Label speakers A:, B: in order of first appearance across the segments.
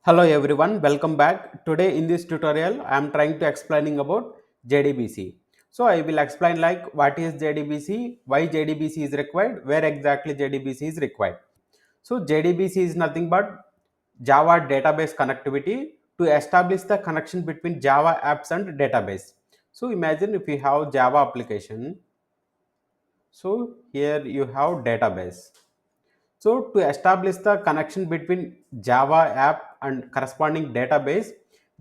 A: Hello everyone, welcome back. Today in this tutorial, I am trying to explaining about JDBC. So I will explain like what is JDBC, why JDBC is required, where exactly JDBC is required. So JDBC is nothing but Java database connectivity to establish the connection between Java apps and database. So imagine if you have Java application. So here you have database. So to establish the connection between Java app and corresponding database,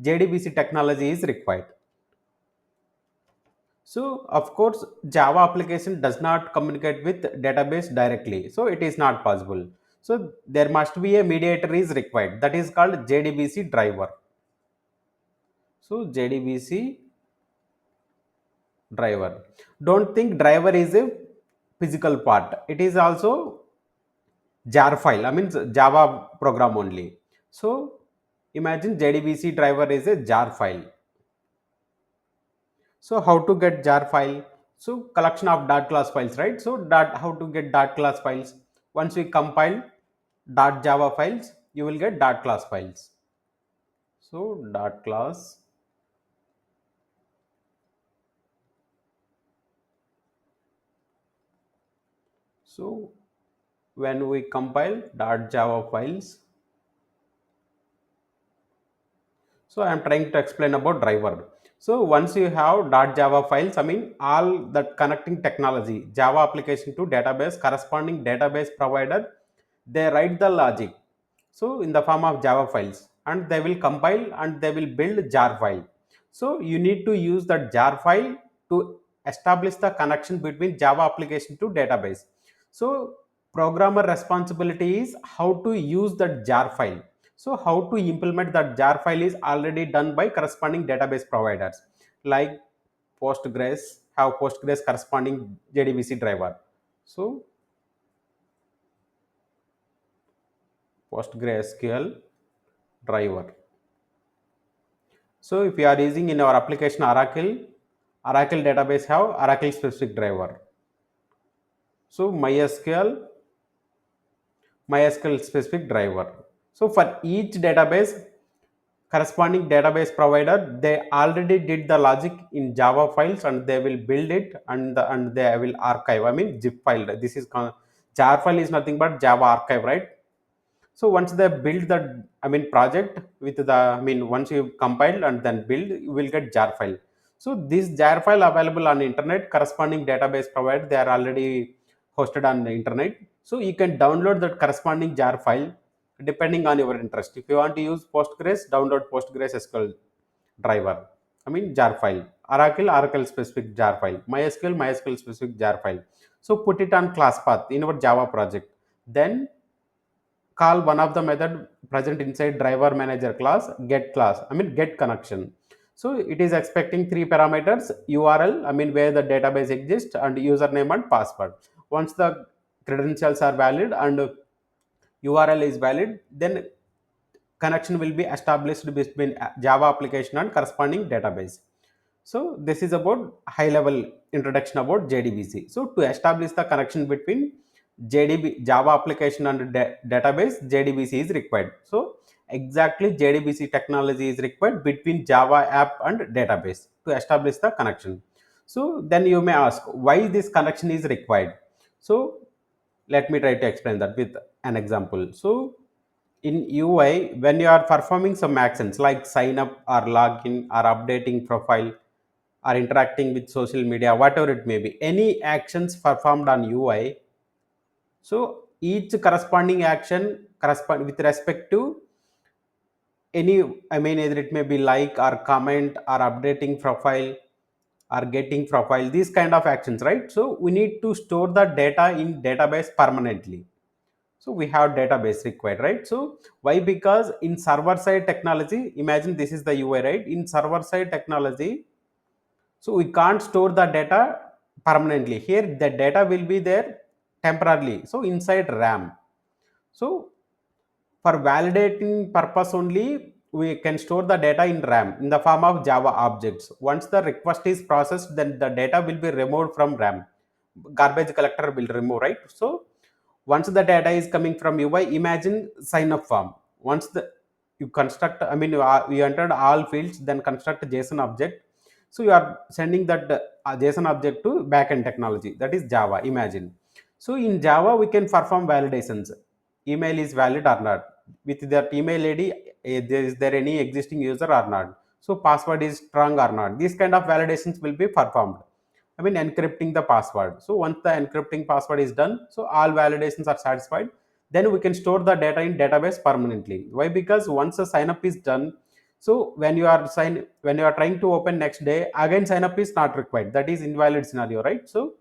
A: JDBC technology is required. So of course, Java application does not communicate with database directly. So it is not possible. So there must be a mediator is required. That is called JDBC driver. So JDBC driver. Don't think driver is a physical part. It is also jar file. I mean Java program only. So imagine JDBC driver is a jar file. So how to get jar file? So collection of dot class files, right? So dot how to get dot class files? Once we compile dot Java files, you will get dot class files. So dot class. So when we compile dot Java files, so I am trying to explain about driver. So once you have .java files, I mean all that connecting technology, Java application to database, corresponding database provider, they write the logic. So in the form of Java files, and they will compile and they will build jar file. So you need to use that jar file to establish the connection between Java application to database. So programmer responsibility is how to use that jar file. So how to implement that jar file is already done by corresponding database providers like Postgres, have Postgres corresponding JDBC driver. So PostgreSQL driver. So if you are using in our application Oracle database have Oracle specific driver. So MySQL specific driver. So for each database, corresponding database provider, they already did the logic in Java files and they will build it and they will archive. I mean zip file. This is jar file is nothing but Java archive, right? So once they build the project with the once you compile and then build, you will get jar file. So this jar file available on internet, corresponding database provider, they are already hosted on the internet. So you can download that corresponding jar file depending on your interest. If you want to use Postgres, download PostgreSQL driver. Jar file. Oracle specific jar file. MySQL specific jar file. So put it on class path in our Java project. Then call one of the method present inside driver manager class, get connection. So it is expecting three parameters: url, where the database exists, and username and password. Once the credentials are valid and url is valid, then connection will be established between Java application and corresponding database. So this is about high level introduction about JDBC. So to establish the connection between Java application and database, JDBC is required. So exactly JDBC technology is required between Java app and database to establish the connection. So then you may ask why this connection is required. So let me try to explain that with an example. So in UI, when you are performing some actions like sign up or login or updating profile or interacting with social media, whatever it may be, any actions performed on UI. So each corresponding action correspond with respect to any, either it may be like or comment or updating profile or getting profile, these kind of actions, right? So we need to store the data in database permanently. So we have database required, right? So why? Because in server side technology, imagine this is the UI, right? In server side technology, so we can't store the data permanently. Here the data will be there temporarily, so inside RAM. So for validating purpose only, we can store the data in RAM in the form of Java objects. Once the request is processed, then the data will be removed from RAM. Garbage collector will remove, right? So once the data is coming from UI, imagine sign up form. Once the you construct, I mean, you entered all fields, then construct JSON object. So you are sending that JSON object to backend technology, that is Java, imagine. So in Java, we can perform validations. Email is valid or not. With that email ID, is there any existing user or not? So password is strong or not? These kind of validations will be performed. I mean, encrypting the password. So once the encrypting password is done, so all validations are satisfied, then we can store the data in database permanently. Why? Because once the sign up is done, so when you are trying to open next day, again sign up is not required. That is invalid scenario, right? So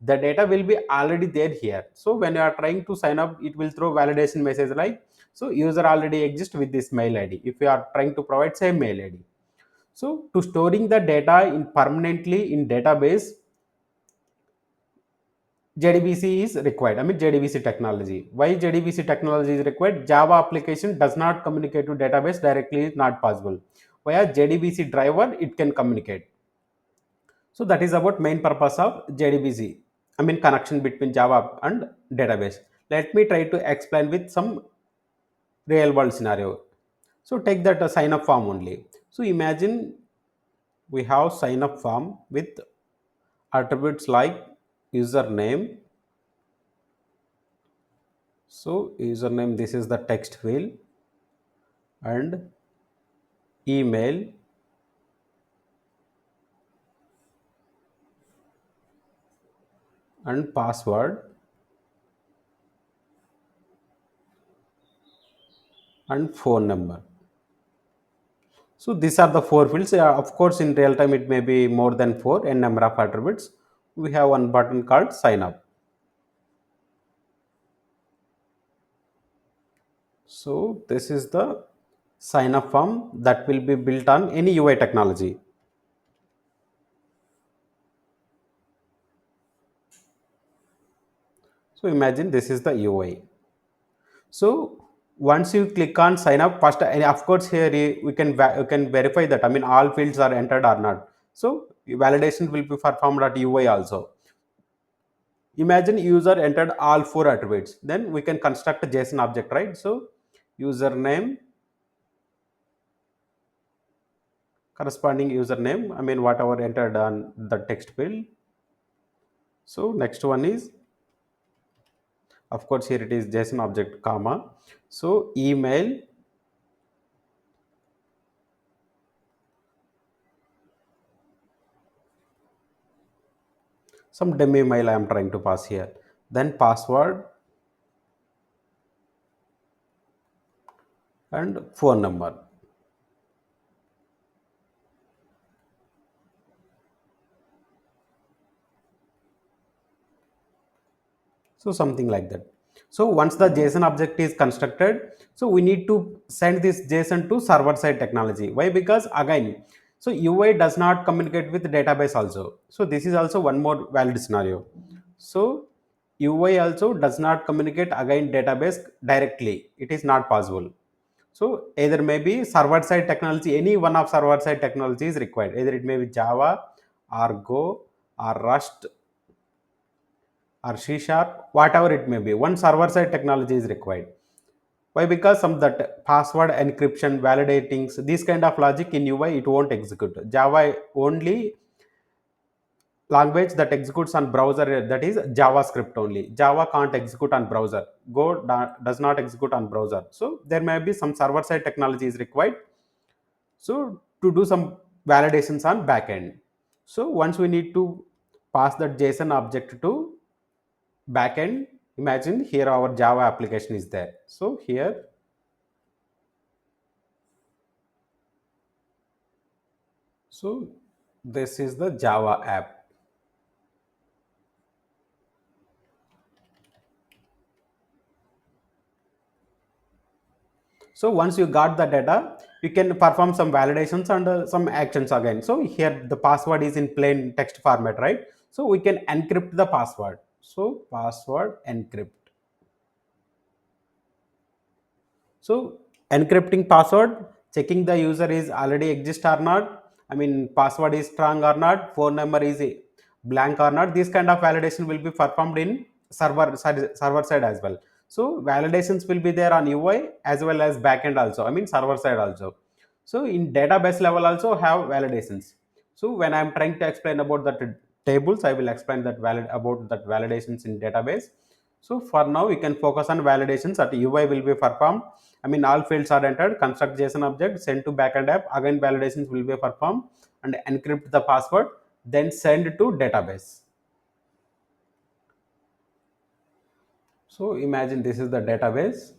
A: the data will be already there here. So when you are trying to sign up, it will throw validation message like, so user already exists with this mail ID. If you are trying to provide same mail ID. So to storing the data in permanently in database, JDBC is required. I mean, JDBC technology. Why JDBC technology is required? Java application does not communicate to database directly, is not possible. Via JDBC driver, it can communicate. So that is about main purpose of JDBC. I mean, connection between Java and database. Let me try to explain with some real world scenario. So take that sign up form only. So imagine we have sign up form with attributes like username. So username, this is the text field, and email, and password, and phone number. So these are the four fields. Of course, in real time it may be more than four n number of attributes. We have one button called sign up. So this is the sign up form that will be built on any UI technology. So imagine this is the UI. So once you click on sign up, first, and of course here we can verify that, I mean, all fields are entered or not. So validation will be performed at UI also. Imagine user entered all four attributes, then we can construct a JSON object, right? So username, corresponding username, I mean whatever entered on the text field. So next one is, of course here it is JSON object comma. So email, some dummy mail I am trying to pass here. Then password and phone number. So something like that. So once the JSON object is constructed, so we need to send this JSON to server side technology. Why? Because again, so UI does not communicate with database also. So this is also one more valid scenario. So UI also does not communicate again database directly, it is not possible. So either maybe server side technology, any one of server side technology is required, either it may be Java or Go or Rust or C sharp, whatever it may be, one server side technology is required. Why? Because some that password encryption, validating, this kind of logic in UI it won't execute. Java only language that executes on browser, that is JavaScript only. Java can't execute on browser. Go does not execute on browser. So there may be some server side technology is required. So to do some validations on backend. So once we need to pass that JSON object to backend, imagine here our Java application is there. So here, so this is the Java app. So once you got the data, you can perform some validations and some actions again. So here the password is in plain text format, right? So we can encrypt the password. So password encrypt. So encrypting password, checking the user is already exist or not. I mean, password is strong or not, phone number is blank or not. This kind of validation will be performed in server side as well. So validations will be there on UI as well as backend also. I mean server side also. So in database level also have validations. So when I'm trying to explain about the tables, I will explain that valid about that validations in database. So for now, we can focus on validations at UI will be performed. I mean, all fields are entered, construct JSON object, send to backend app. Again, validations will be performed and encrypt the password, then send to database. So imagine this is the database.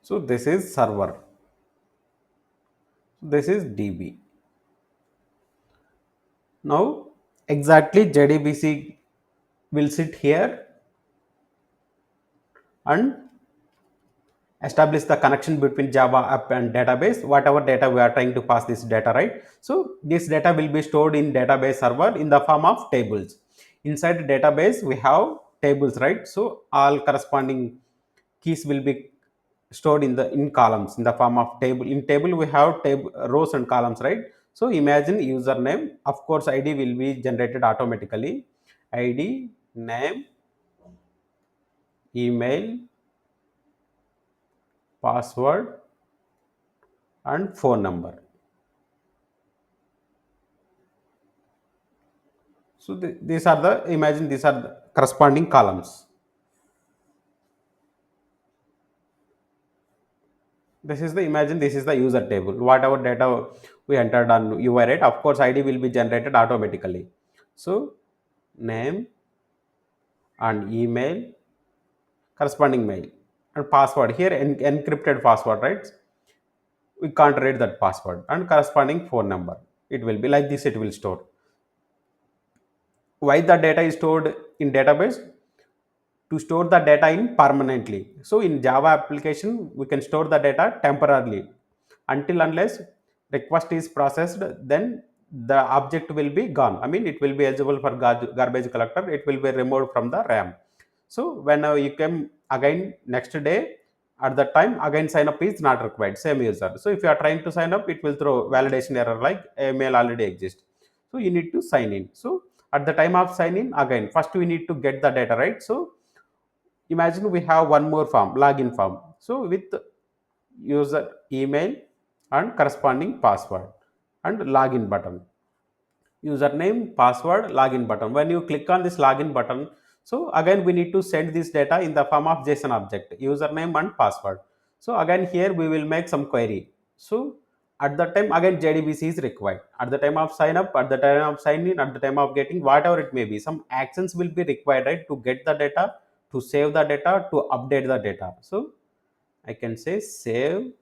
A: So this is server. This is DB. Now exactly JDBC will sit here and establish the connection between Java app and database, whatever data we are trying to pass this data, right? So this data will be stored in database server in the form of tables. Inside the database we have tables, right? So all corresponding keys will be stored in columns in the form of table. In table we have table rows and columns, right? So imagine username, of course id will be generated automatically. Id, name, email, password and phone number. So these are the, imagine these are the corresponding columns. This is the, imagine this is the user table. Whatever data we entered on UI, right? Of course, ID will be generated automatically. So name and email, corresponding mail and password here encrypted password, right? We can't read that password and corresponding phone number. It will be like this. It will store. Why the data is stored in database? To store the data in permanently. So in Java application, we can store the data temporarily until unless request is processed, then the object will be gone. I mean, it will be eligible for garbage collector. It will be removed from the RAM. So when you come again next day, at that time again sign up is not required. Same user. So if you are trying to sign up, it will throw validation error like email already exists. So you need to sign in. So at the time of sign in, again first we need to get the data, right? So imagine we have one more form, login form. So with user email and corresponding password and login button, username, password, login button. When you click on this login button, so again we need to send this data in the form of JSON object, username and password. So again here we will make some query. So at the time again JDBC is required. At the time of sign up, at the time of sign in, at the time of getting whatever it may be, some actions will be required, right, to get the data, to save the data, to update the data. So I can say save,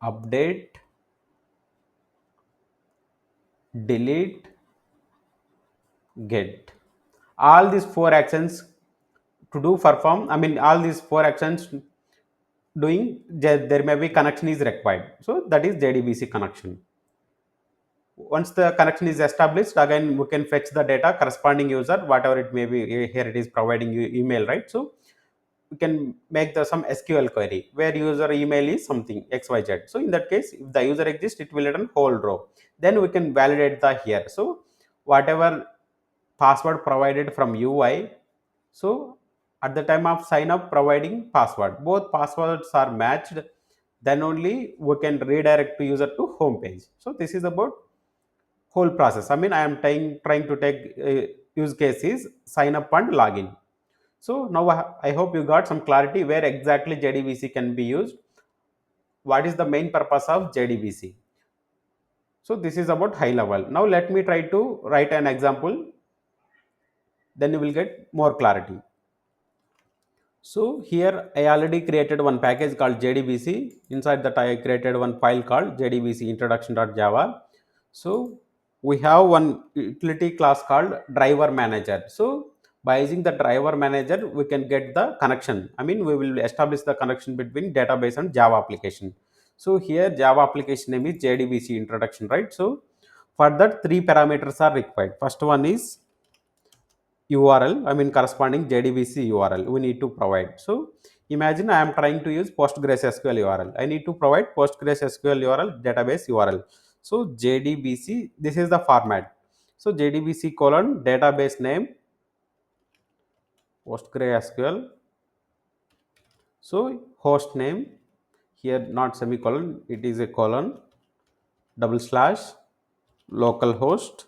A: update, delete, get. All these four actions to do perform, I mean all these four actions doing, there may be connection is required. So that is JDBC connection. Once the connection is established, again we can fetch the data corresponding user, whatever it may be. Here it is providing you email, right? So we can make the some SQL query where user email is something XYZ. So in that case, if the user exists, it will return whole row. Then we can validate the here. So whatever password provided from UI, so at the time of sign up providing password, both passwords are matched, then only we can redirect to user to home page. So this is about whole process. I mean, I am trying to take use cases sign up and login. So now I hope you got some clarity where exactly JDBC can be used. What is the main purpose of JDBC? So this is about high level. Now let me try to write an example, then you will get more clarity. So here I already created one package called JDBC. Inside that I created one file called JDBC introduction.java. So we have one utility class called driver manager. So by using the driver manager, we can get the connection. I mean, we will establish the connection between database and Java application. So here Java application name is JDBC introduction, right? So for that three parameters are required. First one is URL, I mean corresponding JDBC URL we need to provide. So imagine I am trying to use PostgreSQL URL. I need to provide PostgreSQL URL, database URL. So JDBC, this is the format. So JDBC colon database name PostgreSQL. So host name, here not semicolon, it is a colon, double slash, local host.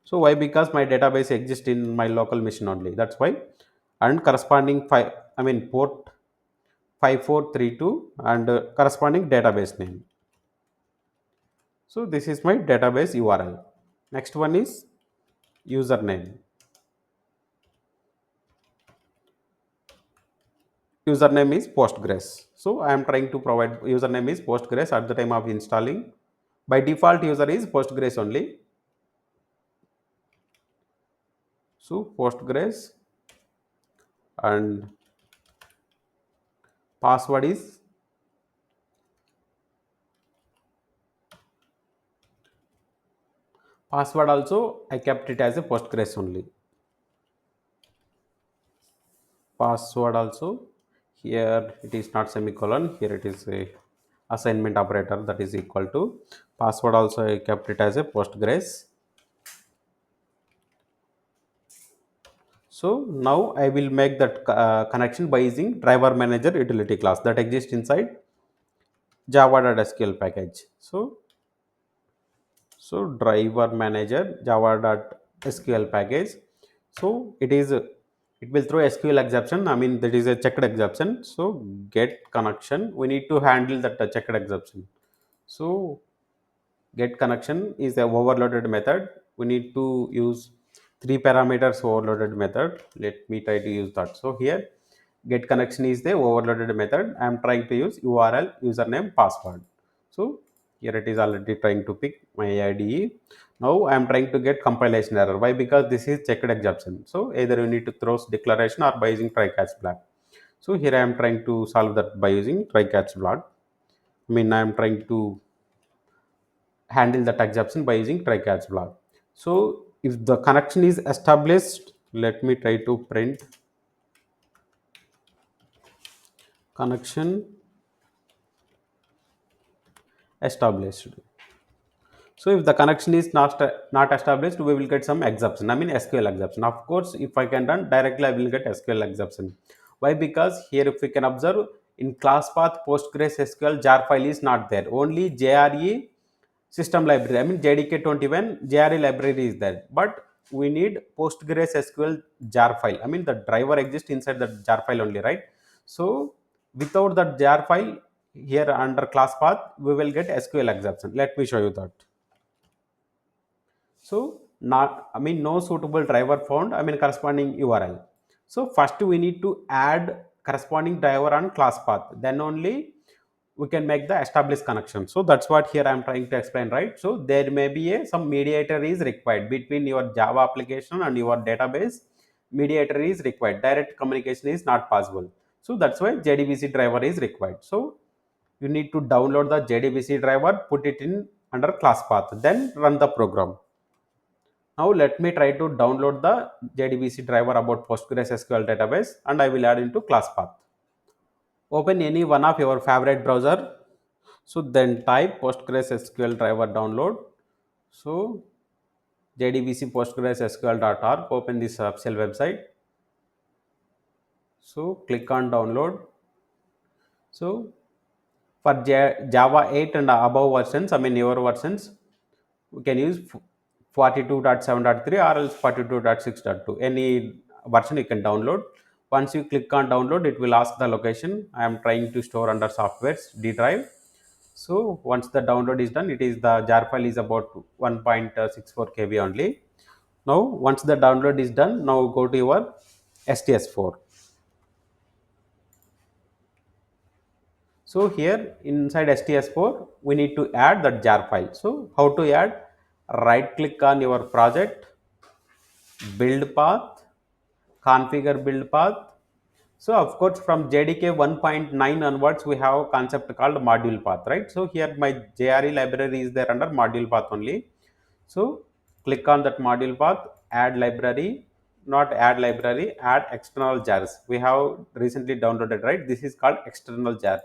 A: So why? Because my database exists in my local machine only, that's why. And corresponding five, I mean port 5432, and corresponding database name. So this is my database URL. Next one is username. Username is Postgres. So I am trying to provide username is Postgres at the time of installing. By default user is Postgres only. So Postgres, and password is password also I kept it as a Postgres only. Password also, here it is not semicolon, here it is a assignment operator, that is equal to password also I kept it as a Postgres. So now I will make that connection by using driver manager utility class that exists inside java.sql package. So driver manager java.sql package. So it will throw SQL exception, I mean that is a checked exception. So get connection, we need to handle that checked exception. So get connection is a overloaded method, we need to use three parameters overloaded method. Let me try to use that. So here get connection is the overloaded method, I am trying to use URL, username, password. So here it is already trying to pick my IDE. Now I am trying to get compilation error. Why? Because this is checked exception. So either you need to throw declaration or by using try catch block. So here I am trying to solve that by using try catch block. I mean I am trying to handle that exception by using try catch block. So if the connection is established, let me try to print connection established. So if the connection is not established, we will get some exception, I mean SQL exception. Of course, if I can run directly, I will get SQL exception. Why? Because here if we can observe, in class path PostgreSQL jar file is not there, only JRE system library, I mean JDK21 JRE library is there, but we need PostgreSQL jar file, I mean the driver exists inside the jar file only, right? So without that jar file, here under class path we will get SQL exception. Let me show you that. So not, I mean no suitable driver found, I mean corresponding URL. So first we need to add corresponding driver on class path, then only we can make the established connection. So that's what here I am trying to explain, right? So there may be some mediator is required between your Java application and your database. Mediator is required, direct communication is not possible. So that's why JDBC driver is required. So you need to download the JDBC driver, put it in under class path, then run the program. Now let me try to download the JDBC driver about PostgreSQL database, and I will add into class path. Open any one of your favorite browser. So then type PostgreSQL driver download. So JDBC PostgreSQL.org. Open this official website. So click on download. So for Java 8 and above versions, I mean newer versions, we can use 42.7.3 or else 42.6.2. Any version you can download. Once you click on download, it will ask the location. I am trying to store under softwares D drive. So once the download is done, it is the jar file is about 1.64 KB only. Now once the download is done, now go to your STS4. So here inside STS4, we need to add that jar file. So how to add? Right click on your project, build path, configure build path. So of course from JDK 1.9 onwards, we have a concept called module path, right? So here my JRE library is there under module path only. So click on that module path, add library, not add library, add external jars. We have recently downloaded, right? This is called external jar.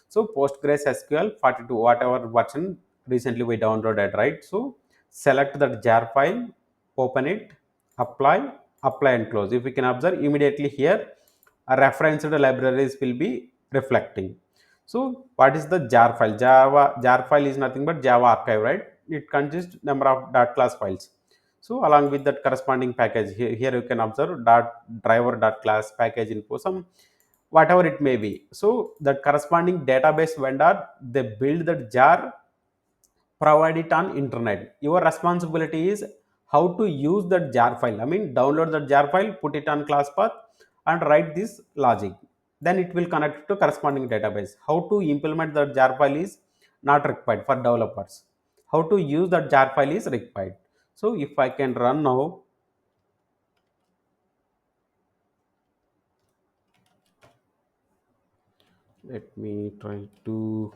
A: So PostgreSQL 42, whatever version recently we downloaded, right? So select that jar file, open it, apply, apply and close. If you can observe immediately here, a referenced libraries will be reflecting. So what is the jar file? Jar file is nothing but Java archive, right? It consists number of dot class files. So along with that corresponding package, here you can observe dot driver dot class package info, some whatever it may be. So that corresponding database vendor, they build that jar, provide it on internet. Your responsibility is how to use that jar file. I mean, download that jar file, put it on class path, and write this logic. Then it will connect to corresponding database. How to implement that jar file is not required for developers. How to use that jar file is required. So if I can run now, let me try to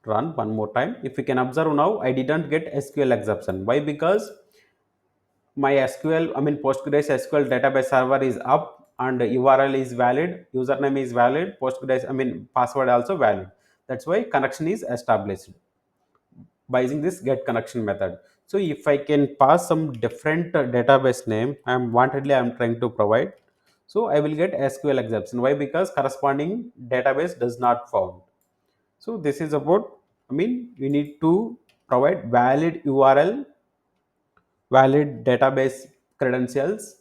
A: run one more time. If you can observe now, I didn't get SQL exception. Why? Because my SQL, I mean Postgres SQL database server is up and URL is valid, username is valid, Postgres, I mean password also valid. That's why connection is established by using this get connection method. So if I can pass some different database name, I'm trying to provide. So I will get SQL exception. Why? Because corresponding database does not found. So this is about, I mean, we need to provide valid URL, valid database credentials.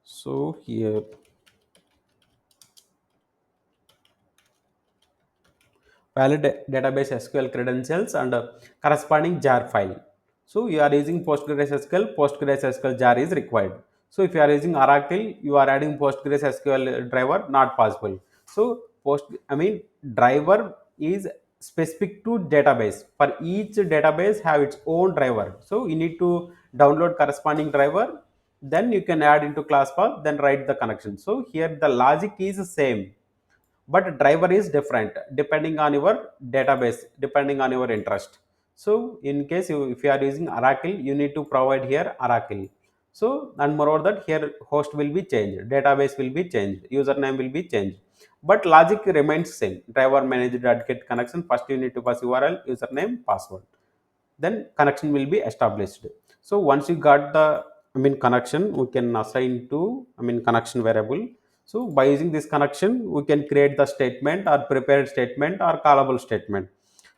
A: So here valid database SQL credentials and corresponding jar file. So you are using PostgreSQL, PostgreSQL jar is required. So if you are using Oracle, you are adding PostgreSQL driver, not possible. So I mean driver is specific to database. For each database have its own driver. So you need to download corresponding driver, then you can add into class path, then write the connection. So here the logic is same, but driver is different depending on your database, depending on your interest. So in case if you are using Oracle, you need to provide here Oracle. So and moreover that here host will be changed, database will be changed, username will be changed, but logic remains same. Driver manage.get connection, first you need to pass URL, username, password, then connection will be established. So once you got the, I mean connection, we can assign to, I mean connection variable. So by using this connection, we can create the statement or prepared statement or callable statement.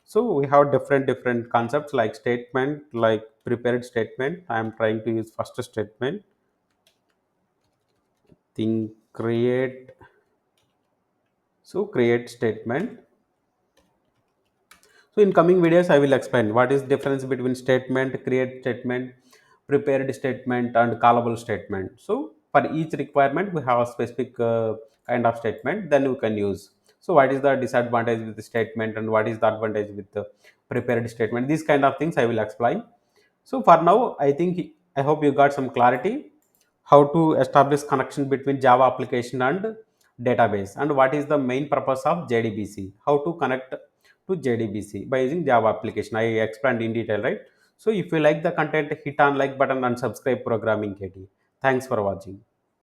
A: So we have different concepts like statement, like prepared statement. I am trying to use first statement, think create. So create statement. So in coming videos, I will explain what is difference between statement, create statement, prepared statement, and callable statement. So for each requirement, we have a specific kind of statement. Then we can use. So what is the disadvantage with the statement and what is the advantage with the prepared statement? These kind of things I will explain. So for now, I hope you got some clarity how to establish connection between Java application and database, and what is the main purpose of JDBC, how to connect to JDBC by using Java application. I explained in detail, right? So if you like the content, hit on like button and subscribe Programming KT. Thanks for watching.